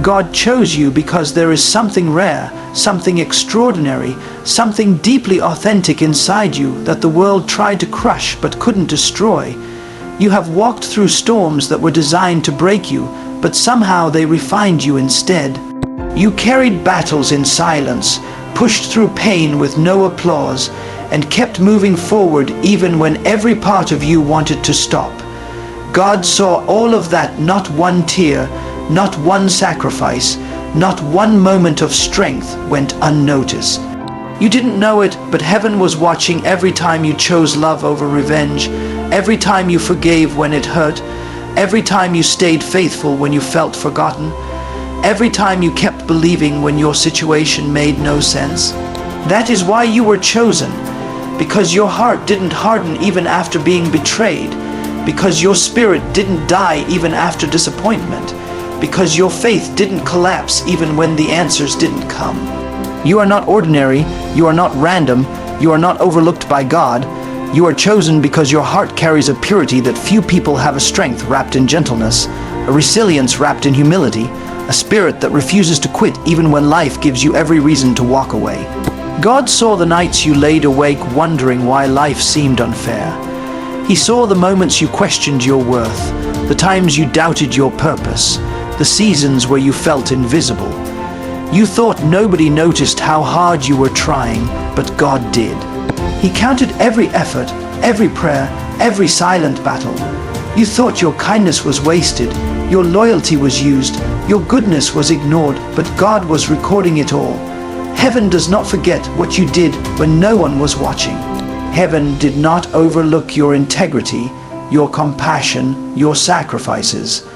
God chose you because there is something rare, something extraordinary, something deeply authentic inside you that the world tried to crush but couldn't destroy. You have walked through storms that were designed to break you, but somehow they refined you instead. You carried battles in silence, pushed through pain with no applause, and kept moving forward even when every part of you wanted to stop. God saw all of that, not one tear, not one sacrifice, not one moment of strength went unnoticed. You didn't know it, but heaven was watching every time you chose love over revenge, every time you forgave when it hurt, every time you stayed faithful when you felt forgotten, every time you kept believing when your situation made no sense. That is why you were chosen, because your heart didn't harden even after being betrayed, because your spirit didn't die even after disappointment, because your faith didn't collapse even when the answers didn't come. You are not ordinary, you are not random, you are not overlooked by God. You are chosen because your heart carries a purity that few people have, a strength wrapped in gentleness, a resilience wrapped in humility, a spirit that refuses to quit even when life gives you every reason to walk away. God saw the nights you laid awake wondering why life seemed unfair. He saw the moments you questioned your worth, the times you doubted your purpose, the seasons where you felt invisible. You thought nobody noticed how hard you were trying, but God did. He counted every effort, every prayer, every silent battle. You thought your kindness was wasted, your loyalty was used, your goodness was ignored, but God was recording it all. Heaven does not forget what you did when no one was watching. Heaven did not overlook your integrity, your compassion, your sacrifices.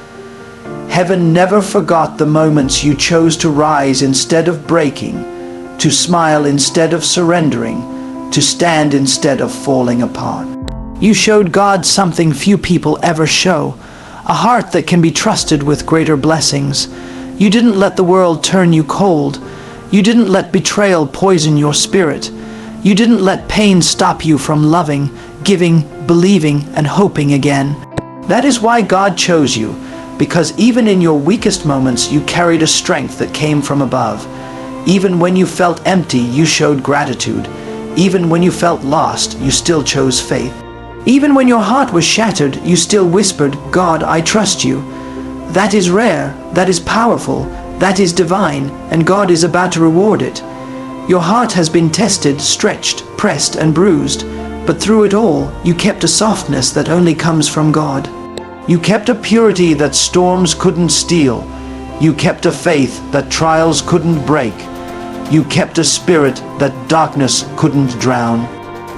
Heaven never forgot the moments you chose to rise instead of breaking, to smile instead of surrendering, to stand instead of falling apart. You showed God something few people ever show, a heart that can be trusted with greater blessings. You didn't let the world turn you cold. You didn't let betrayal poison your spirit. You didn't let pain stop you from loving, giving, believing, and hoping again. That is why God chose you, because even in your weakest moments you carried a strength that came from above. Even when you felt empty, you showed gratitude. Even when you felt lost, you still chose faith. Even when your heart was shattered, you still whispered, "God, I trust you." That is rare, that is powerful, that is divine, and God is about to reward it. Your heart has been tested, stretched, pressed, and bruised, but through it all, you kept a softness that only comes from God. You kept a purity that storms couldn't steal. You kept a faith that trials couldn't break. You kept a spirit that darkness couldn't drown.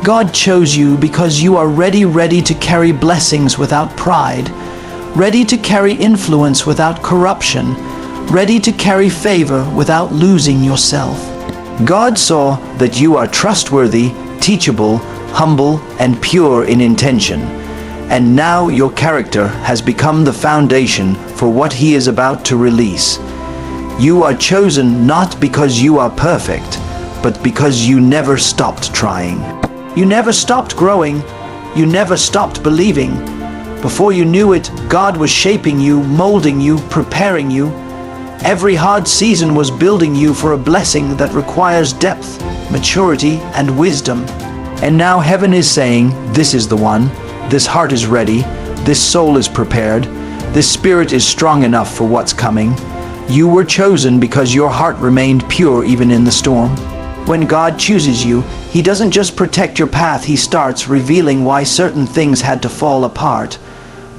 God chose you because you are ready to carry blessings without pride, ready to carry influence without corruption, ready to carry favor without losing yourself. God saw that you are trustworthy, teachable, humble, and pure in intention. And now your character has become the foundation for what He is about to release. You are chosen not because you are perfect, but because you never stopped trying. You never stopped growing. You never stopped believing. Before you knew it, God was shaping you, molding you, preparing you. Every hard season was building you for a blessing that requires depth, maturity, and wisdom. And now heaven is saying, this is the one. This heart is ready. This soul is prepared. This spirit is strong enough for what's coming. You were chosen because your heart remained pure even in the storm. When God chooses you, He doesn't just protect your path, He starts revealing why certain things had to fall apart,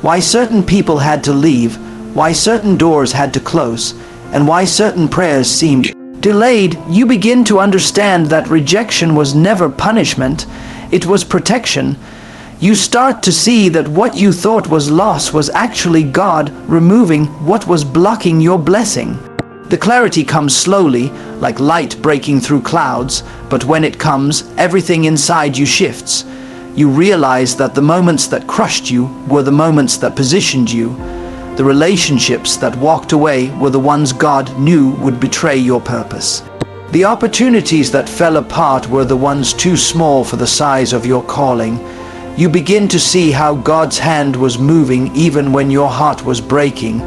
why certain people had to leave, why certain doors had to close, and why certain prayers seemed delayed. You begin to understand that rejection was never punishment, it was protection. You start to see that what you thought was loss was actually God removing what was blocking your blessing. The clarity comes slowly, like light breaking through clouds, but when it comes, everything inside you shifts. You realize that the moments that crushed you were the moments that positioned you. The relationships that walked away were the ones God knew would betray your purpose. The opportunities that fell apart were the ones too small for the size of your calling. You begin to see how God's hand was moving even when your heart was breaking.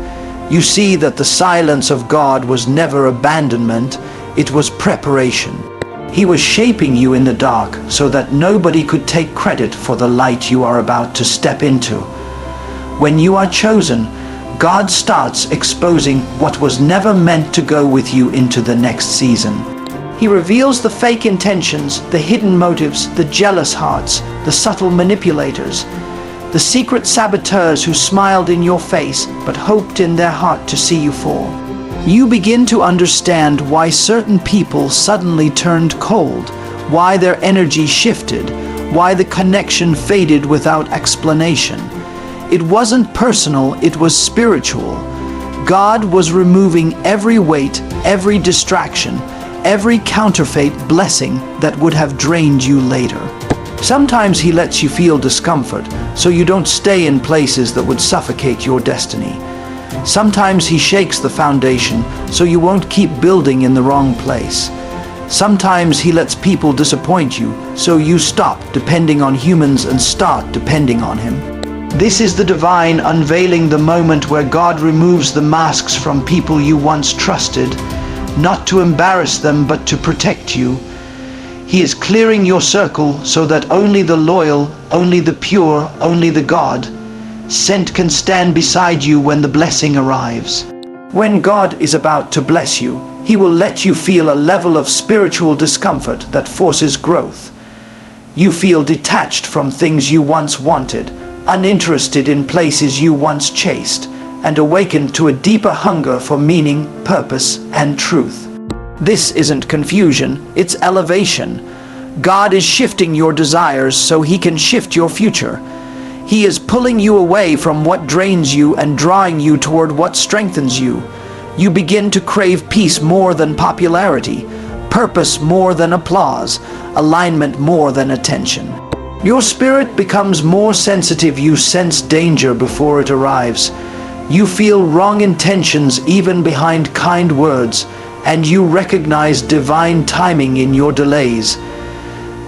You see that the silence of God was never abandonment, it was preparation. He was shaping you in the dark so that nobody could take credit for the light you are about to step into. When you are chosen, God starts exposing what was never meant to go with you into the next season. He reveals the fake intentions, the hidden motives, the jealous hearts, the subtle manipulators, the secret saboteurs who smiled in your face but hoped in their heart to see you fall. You begin to understand why certain people suddenly turned cold, why their energy shifted, why the connection faded without explanation. It wasn't personal, it was spiritual. God was removing every weight, every distraction, every counterfeit blessing that would have drained you later. Sometimes He lets you feel discomfort so you don't stay in places that would suffocate your destiny. Sometimes He shakes the foundation so you won't keep building in the wrong place. Sometimes He lets people disappoint you so you stop depending on humans and start depending on Him. This is the divine unveiling, the moment where God removes the masks from people you once trusted, not to embarrass them but to protect you. He is clearing your circle so that only the loyal, only the pure, only the God sent can stand beside you when the blessing arrives. When God is about to bless you, He will let you feel a level of spiritual discomfort that forces growth. You feel detached from things you once wanted, uninterested in places you once chased, and awakened to a deeper hunger for meaning, purpose, and truth. This isn't confusion, it's elevation. God is shifting your desires so He can shift your future. He is pulling you away from what drains you and drawing you toward what strengthens you. You begin to crave peace more than popularity, purpose more than applause, alignment more than attention. Your spirit becomes more sensitive. You sense danger before it arrives. You feel wrong intentions even behind kind words, and you recognize divine timing in your delays.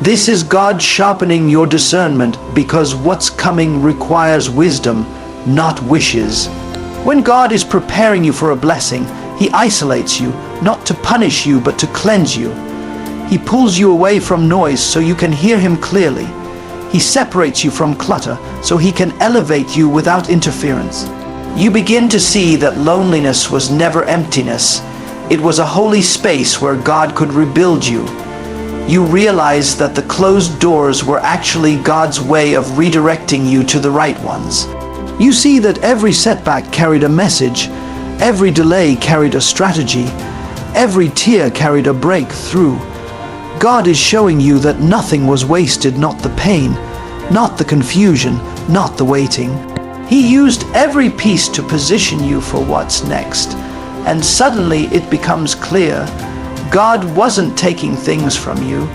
This is God sharpening your discernment, because what's coming requires wisdom, not wishes. When God is preparing you for a blessing, He isolates you, not to punish you but to cleanse you. He pulls you away from noise so you can hear Him clearly. He separates you from clutter so He can elevate you without interference. You begin to see that loneliness was never emptiness. It was a holy space where God could rebuild you. You realize that the closed doors were actually God's way of redirecting you to the right ones. You see that every setback carried a message, every delay carried a strategy, every tear carried a breakthrough. God is showing you that nothing was wasted, not the pain, not the confusion, not the waiting. He used every piece to position you for what's next, and suddenly it becomes clear God wasn't taking things from you.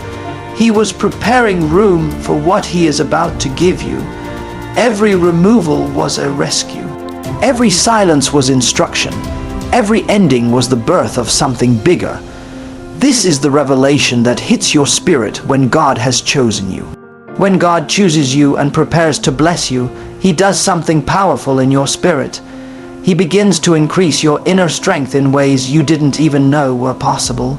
He was preparing room for what He is about to give you. Every removal was a rescue. Every silence was instruction. Every ending was the birth of something bigger. This is the revelation that hits your spirit when God has chosen you. When God chooses you and prepares to bless you, He does something powerful in your spirit. He begins to increase your inner strength in ways you didn't even know were possible.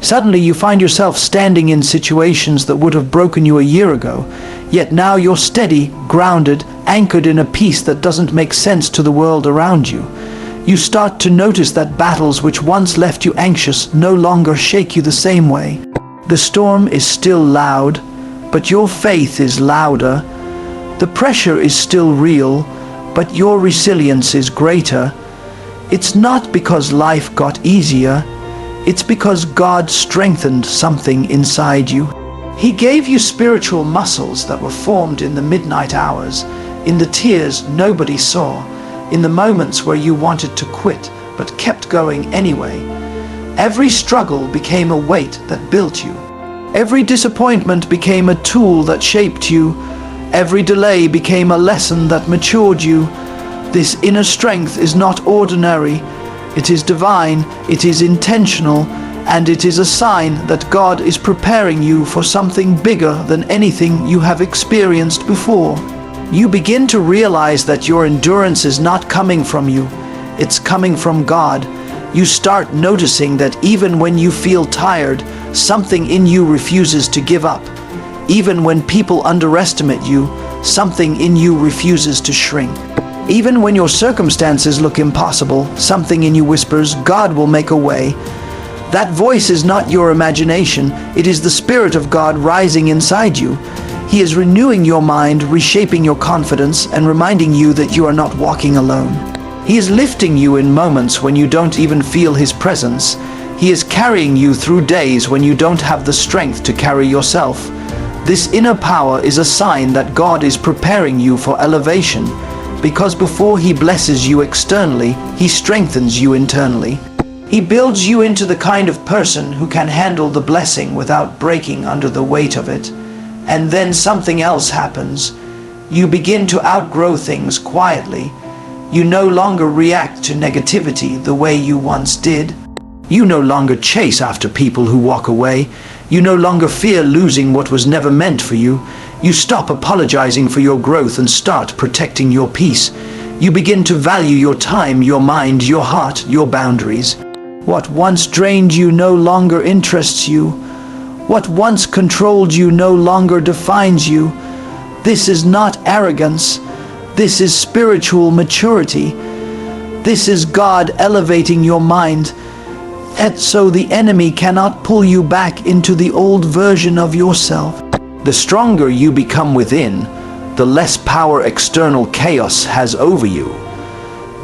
Suddenly you find yourself standing in situations that would have broken you a year ago, yet now you're steady, grounded, anchored in a peace that doesn't make sense to the world around you. You start to notice that battles which once left you anxious no longer shake you the same way. The storm is still loud, but your faith is louder. The pressure is still real, but your resilience is greater. It's not because life got easier, it's because God strengthened something inside you. He gave you spiritual muscles that were formed in the midnight hours, in the tears nobody saw, in the moments where you wanted to quit but kept going anyway. Every struggle became a weight that built you. Every disappointment became a tool that shaped you. Every delay became a lesson that matured you. This inner strength is not ordinary. It is divine, it is intentional, and it is a sign that God is preparing you for something bigger than anything you have experienced before. You begin to realize that your endurance is not coming from you. It's coming from God. You start noticing that even when you feel tired, something in you refuses to give up. Even when people underestimate you, something in you refuses to shrink. Even when your circumstances look impossible, something in you whispers, God will make a way. That voice is not your imagination, it is the Spirit of God rising inside you. He is renewing your mind, reshaping your confidence, and reminding you that you are not walking alone. He is lifting you in moments when you don't even feel His presence. He is carrying you through days when you don't have the strength to carry yourself. This inner power is a sign that God is preparing you for elevation, because before He blesses you externally, He strengthens you internally. He builds you into the kind of person who can handle the blessing without breaking under the weight of it. And then something else happens. You begin to outgrow things quietly. You no longer react to negativity the way you once did. You no longer chase after people who walk away. You no longer fear losing what was never meant for you. You stop apologizing for your growth and start protecting your peace. You begin to value your time, your mind, your heart, your boundaries. What once drained you no longer interests you. What once controlled you no longer defines you. This is not arrogance. This is spiritual maturity. This is God elevating your mind, and so the enemy cannot pull you back into the old version of yourself. The stronger you become within, the less power external chaos has over you.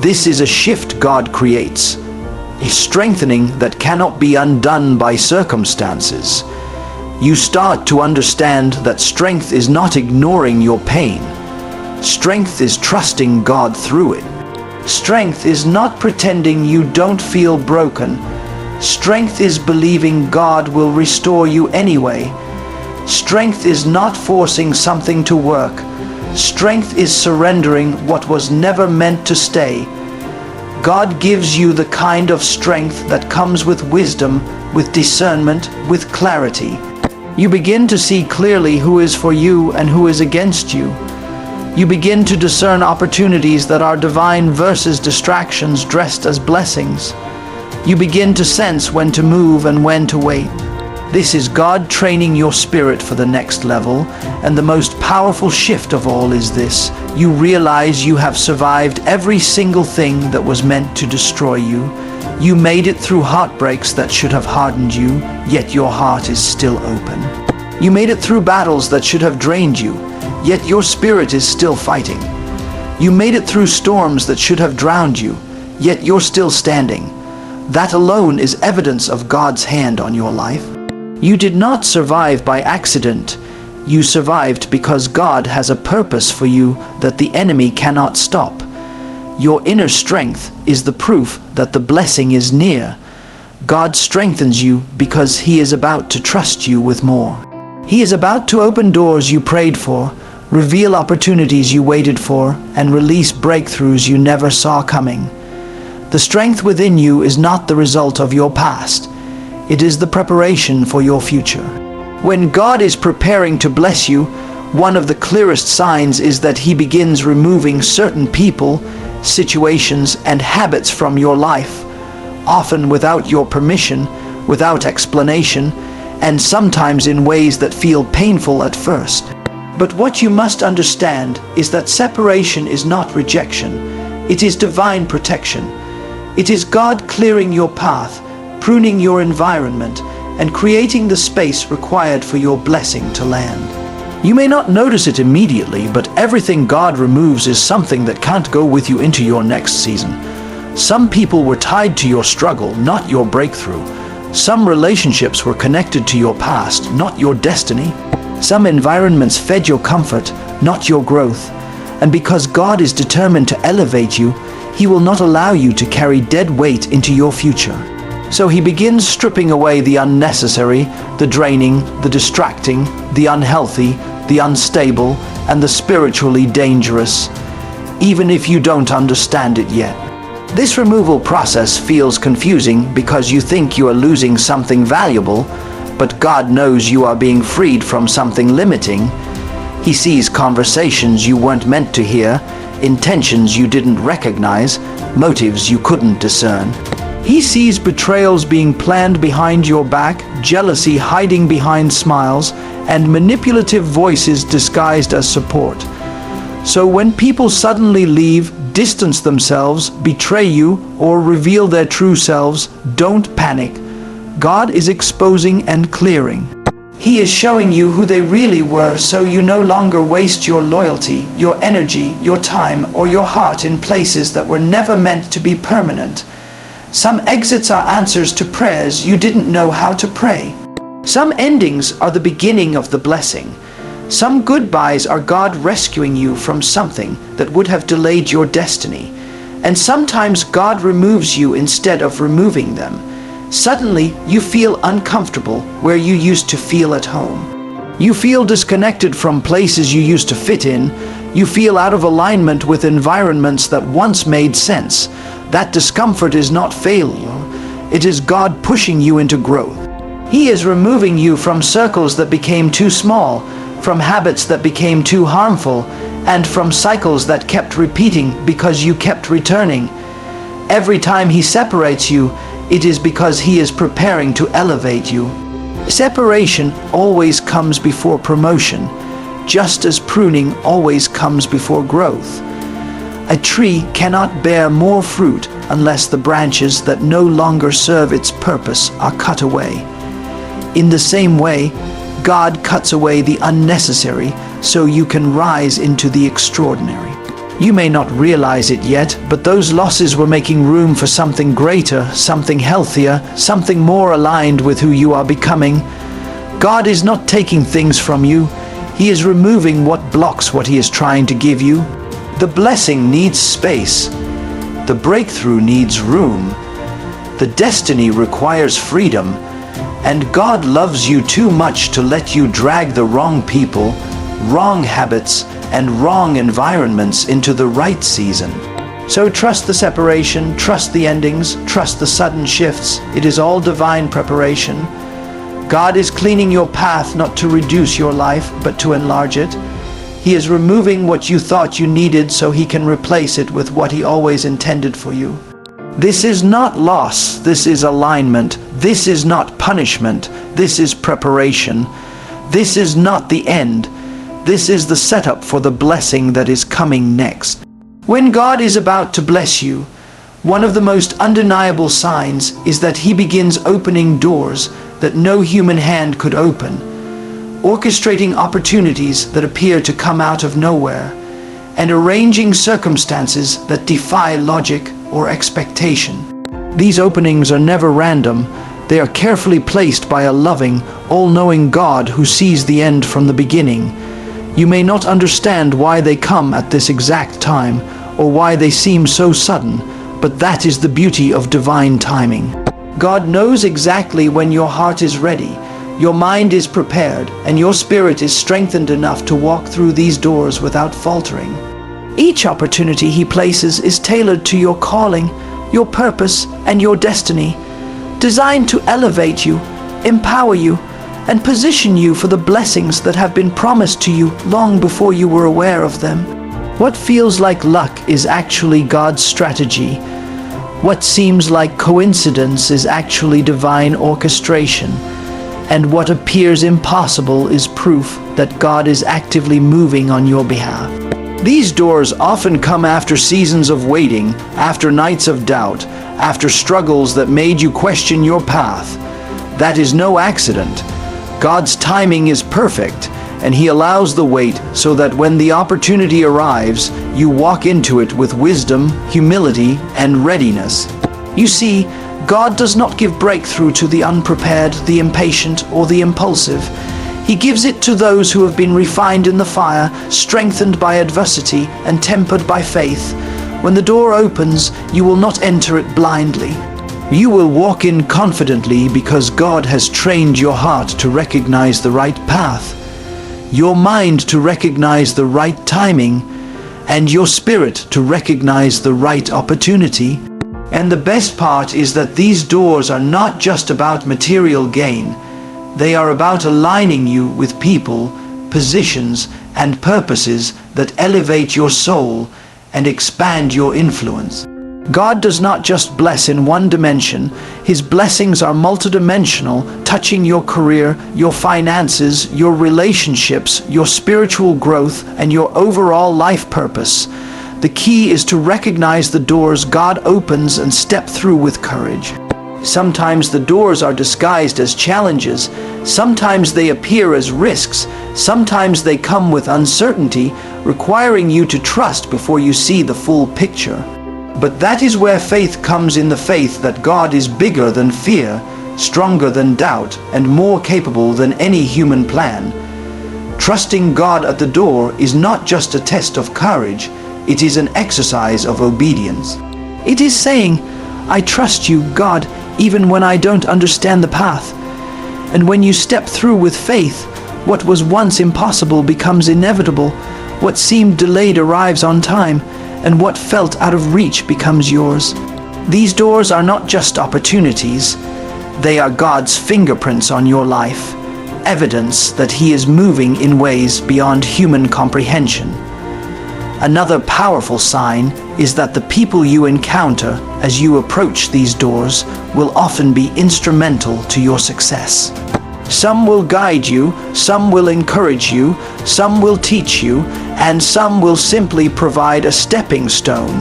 This is a shift God creates, a strengthening that cannot be undone by circumstances. You start to understand that strength is not ignoring your pain. Strength is trusting God through it. Strength is not pretending you don't feel broken. Strength is believing God will restore you anyway. Strength is not forcing something to work. Strength is surrendering what was never meant to stay. God gives you the kind of strength that comes with wisdom, with discernment, with clarity. You begin to see clearly who is for you and who is against you. You begin to discern opportunities that are divine versus distractions dressed as blessings. You begin to sense when to move and when to wait. This is God training your spirit for the next level, and the most powerful shift of all is this: you realize you have survived every single thing that was meant to destroy you. You made it through heartbreaks that should have hardened you, yet your heart is still open. You made it through battles that should have drained you, yet your spirit is still fighting. You made it through storms that should have drowned you, yet you're still standing. That alone is evidence of God's hand on your life. You did not survive by accident. You survived because God has a purpose for you that the enemy cannot stop. Your inner strength is the proof that the blessing is near. God strengthens you because He is about to trust you with more. He is about to open doors you prayed for, reveal opportunities you waited for, and release breakthroughs you never saw coming. The strength within you is not the result of your past. It is the preparation for your future. When God is preparing to bless you, one of the clearest signs is that He begins removing certain people, situations, and habits from your life, often without your permission, without explanation, and sometimes in ways that feel painful at first. But what you must understand is that separation is not rejection. It is divine protection. It is God clearing your path, pruning your environment, and creating the space required for your blessing to land. You may not notice it immediately, but everything God removes is something that can't go with you into your next season. Some people were tied to your struggle, not your breakthrough. Some relationships were connected to your past, not your destiny. Some environments fed your comfort, not your growth. And because God is determined to elevate you, He will not allow you to carry dead weight into your future. So He begins stripping away the unnecessary, the draining, the distracting, the unhealthy, the unstable, and the spiritually dangerous, even if you don't understand it yet. This removal process feels confusing because you think you are losing something valuable, but God knows you are being freed from something limiting. He sees conversations you weren't meant to hear, intentions you didn't recognize, motives you couldn't discern. He sees betrayals being planned behind your back, jealousy hiding behind smiles, and manipulative voices disguised as support. So when people suddenly leave, distance themselves, betray you, or reveal their true selves, don't panic. God is exposing and clearing. He is showing you who they really were, so you no longer waste your loyalty, your energy, your time, or your heart in places that were never meant to be permanent. Some exits are answers to prayers you didn't know how to pray. Some endings are the beginning of the blessing. Some goodbyes are God rescuing you from something that would have delayed your destiny. And sometimes God removes you instead of removing them. Suddenly, you feel uncomfortable where you used to feel at home. You feel disconnected from places you used to fit in. You feel out of alignment with environments that once made sense. That discomfort is not failure. It is God pushing you into growth. He is removing you from circles that became too small, from habits that became too harmful, and from cycles that kept repeating because you kept returning. Every time He separates you, it is because He is preparing to elevate you. Separation always comes before promotion, just as pruning always comes before growth. A tree cannot bear more fruit unless the branches that no longer serve its purpose are cut away. In the same way, God cuts away the unnecessary so you can rise into the extraordinary. You may not realize it yet, but those losses were making room for something greater, something healthier, something more aligned with who you are becoming. God is not taking things from you. He is removing what blocks what He is trying to give you. The blessing needs space. The breakthrough needs room. The destiny requires freedom. And God loves you too much to let you drag the wrong people, wrong habits, and wrong environments into the right season. So trust the separation, trust the endings, trust the sudden shifts. It is all divine preparation. God is cleaning your path not to reduce your life, but to enlarge it. He is removing what you thought you needed so He can replace it with what He always intended for you. This is not loss, this is alignment. This is not punishment, this is preparation. This is not the end. This is the setup for the blessing that is coming next. When God is about to bless you, one of the most undeniable signs is that He begins opening doors that no human hand could open, orchestrating opportunities that appear to come out of nowhere, and arranging circumstances that defy logic or expectation. These openings are never random. They are carefully placed by a loving, all-knowing God who sees the end from the beginning. You may not understand why they come at this exact time, or why they seem so sudden, but that is the beauty of divine timing. God knows exactly when your heart is ready, your mind is prepared, and your spirit is strengthened enough to walk through these doors without faltering. Each opportunity He places is tailored to your calling, your purpose, and your destiny, designed to elevate you, empower you, and position you for the blessings that have been promised to you long before you were aware of them. What feels like luck is actually God's strategy. What seems like coincidence is actually divine orchestration. And what appears impossible is proof that God is actively moving on your behalf. These doors often come after seasons of waiting, after nights of doubt, after struggles that made you question your path. That is no accident. God's timing is perfect, and He allows the wait so that when the opportunity arrives, you walk into it with wisdom, humility, and readiness. You see, God does not give breakthrough to the unprepared, the impatient, or the impulsive. He gives it to those who have been refined in the fire, strengthened by adversity, and tempered by faith. When the door opens, you will not enter it blindly. You will walk in confidently because God has trained your heart to recognize the right path, your mind to recognize the right timing, and your spirit to recognize the right opportunity. And the best part is that these doors are not just about material gain. They are about aligning you with people, positions, and purposes that elevate your soul and expand your influence. God does not just bless in one dimension. His blessings are multidimensional, touching your career, your finances, your relationships, your spiritual growth, and your overall life purpose. The key is to recognize the doors God opens and step through with courage. Sometimes the doors are disguised as challenges. Sometimes they appear as risks. Sometimes they come with uncertainty, requiring you to trust before you see the full picture. But that is where faith comes in, the faith that God is bigger than fear, stronger than doubt, and more capable than any human plan. Trusting God at the door is not just a test of courage, it is an exercise of obedience. It is saying, I trust you, God, even when I don't understand the path. And when you step through with faith, what was once impossible becomes inevitable. What seemed delayed arrives on time, and what felt out of reach becomes yours. These doors are not just opportunities, they are God's fingerprints on your life, evidence that He is moving in ways beyond human comprehension. Another powerful sign is that the people you encounter as you approach these doors will often be instrumental to your success. Some will guide you, some will encourage you, some will teach you, and some will simply provide a stepping stone.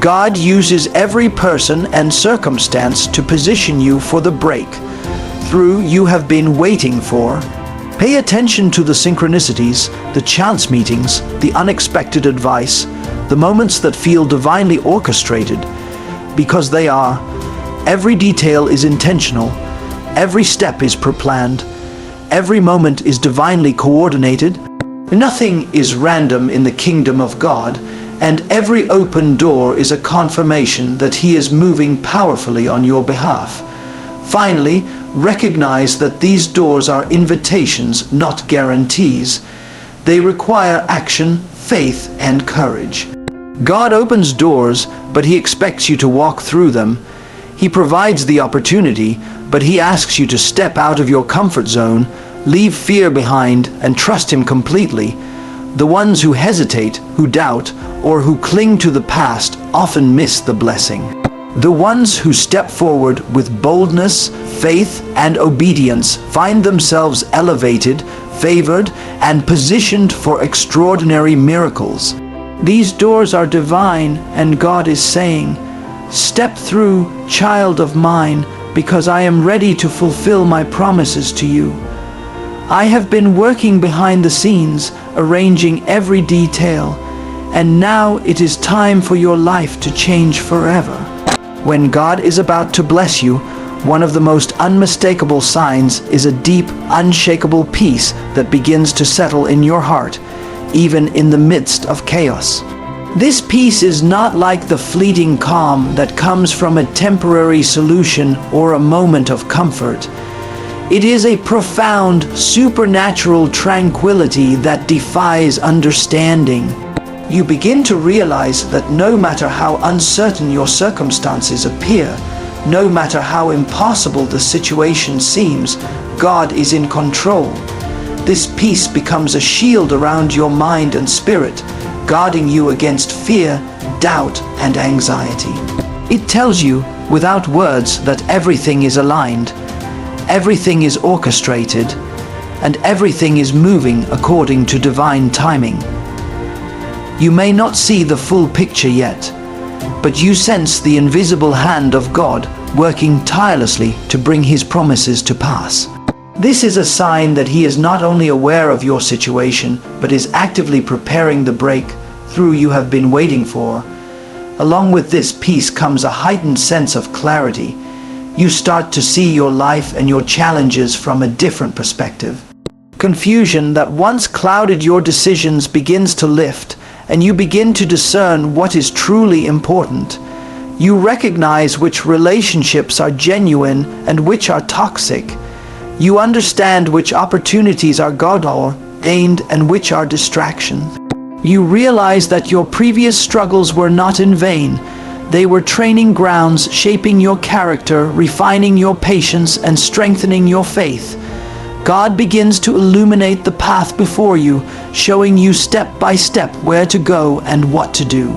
God uses every person and circumstance to position you for the breakthrough you have been waiting for. Pay attention to the synchronicities, the chance meetings, the unexpected advice, the moments that feel divinely orchestrated, because they are. Every detail is intentional, every step is pre-planned, every moment is divinely coordinated. Nothing is random in the kingdom of God, and every open door is a confirmation that He is moving powerfully on your behalf. Finally, recognize that these doors are invitations, not guarantees. They require action, faith, and courage. God opens doors, but He expects you to walk through them. He provides the opportunity, but He asks you to step out of your comfort zone, leave fear behind, and trust Him completely. The ones who hesitate, who doubt, or who cling to the past often miss the blessing. The ones who step forward with boldness, faith, and obedience find themselves elevated, favored, and positioned for extraordinary miracles. These doors are divine, and God is saying, "Step through, child of mine, because I am ready to fulfill my promises to you. I have been working behind the scenes, arranging every detail, and now it is time for your life to change forever." When God is about to bless you, one of the most unmistakable signs is a deep, unshakable peace that begins to settle in your heart, even in the midst of chaos. This peace is not like the fleeting calm that comes from a temporary solution or a moment of comfort. It is a profound, supernatural tranquility that defies understanding. You begin to realize that no matter how uncertain your circumstances appear, no matter how impossible the situation seems, God is in control. This peace becomes a shield around your mind and spirit, guarding you against fear, doubt, and anxiety. It tells you, without words, that everything is aligned, everything is orchestrated, and everything is moving according to divine timing. You may not see the full picture yet, but you sense the invisible hand of God working tirelessly to bring His promises to pass. This is a sign that He is not only aware of your situation, but is actively preparing the breakthrough you have been waiting for. Along with this peace comes a heightened sense of clarity. You start to see your life and your challenges from a different perspective. Confusion that once clouded your decisions begins to lift, and you begin to discern what is truly important. You recognize which relationships are genuine and which are toxic. You understand which opportunities are God-ordained and which are distractions. You realize that your previous struggles were not in vain. They were training grounds, shaping your character, refining your patience, and strengthening your faith. God begins to illuminate the path before you, showing you step by step where to go and what to do.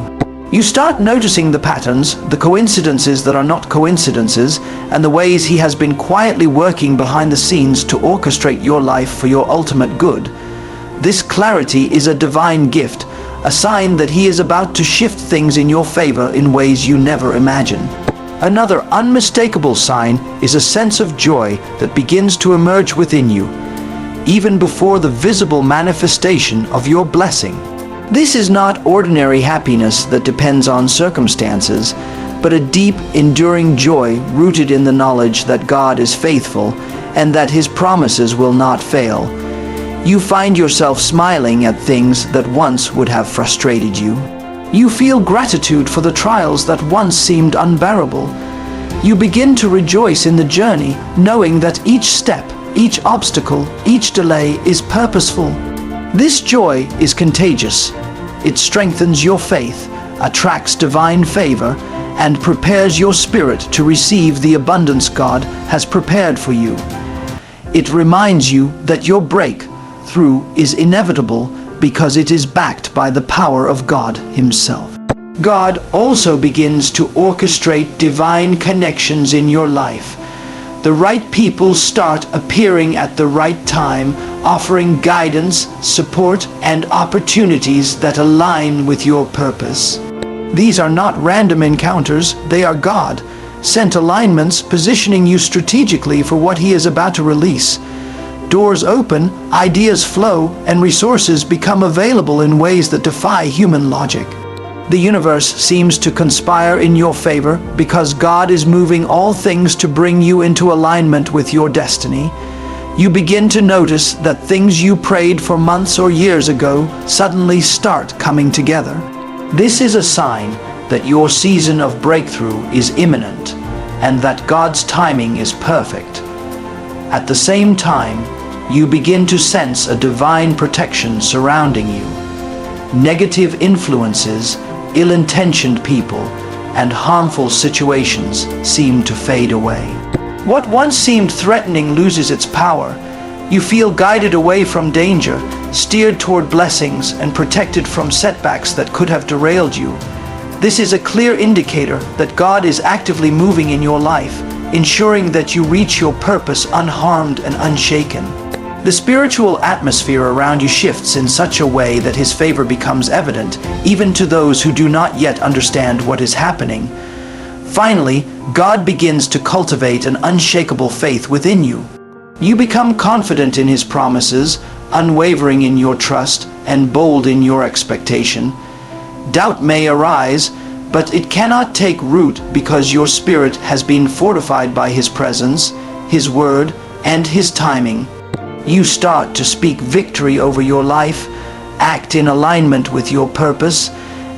You start noticing the patterns, the coincidences that are not coincidences, and the ways he has been quietly working behind the scenes to orchestrate your life for your ultimate good. This clarity is a divine gift, a sign that he is about to shift things in your favor in ways you never imagined. Another unmistakable sign is a sense of joy that begins to emerge within you, even before the visible manifestation of your blessing. This is not ordinary happiness that depends on circumstances, but a deep, enduring joy rooted in the knowledge that God is faithful and that his promises will not fail. You find yourself smiling at things that once would have frustrated you. You feel gratitude for the trials that once seemed unbearable. You begin to rejoice in the journey, knowing that each step, each obstacle, each delay is purposeful. This joy is contagious. It strengthens your faith, attracts divine favor, and prepares your spirit to receive the abundance God has prepared for you. It reminds you that your breakthrough is inevitable because it is backed by the power of God himself. God also begins to orchestrate divine connections in your life. The right people start appearing at the right time, offering guidance, support, and opportunities that align with your purpose. These are not random encounters, they are God-sent alignments positioning you strategically for what he is about to release. Doors open, ideas flow, and resources become available in ways that defy human logic. The universe seems to conspire in your favor because God is moving all things to bring you into alignment with your destiny. You begin to notice that things you prayed for months or years ago suddenly start coming together. This is a sign that your season of breakthrough is imminent and that God's timing is perfect. At the same time, you begin to sense a divine protection surrounding you. Negative influences, ill-intentioned people, and harmful situations seem to fade away. What once seemed threatening loses its power. You feel guided away from danger, steered toward blessings, and protected from setbacks that could have derailed you. This is a clear indicator that God is actively moving in your life, ensuring that you reach your purpose unharmed and unshaken. The spiritual atmosphere around you shifts in such a way that his favor becomes evident, even to those who do not yet understand what is happening. Finally, God begins to cultivate an unshakable faith within you. You become confident in his promises, unwavering in your trust, and bold in your expectation. Doubt may arise, but it cannot take root because your spirit has been fortified by his presence, his word, and his timing. You start to speak victory over your life, act in alignment with your purpose,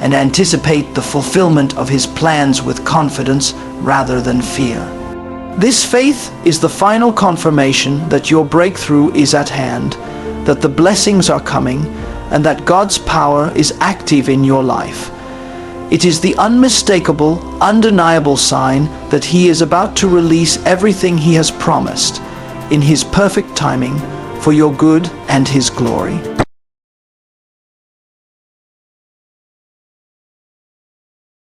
and anticipate the fulfillment of his plans with confidence rather than fear. This faith is the final confirmation that your breakthrough is at hand, that the blessings are coming, and that God's power is active in your life. It is the unmistakable, undeniable sign that he is about to release everything he has promised in his perfect timing for your good and his glory.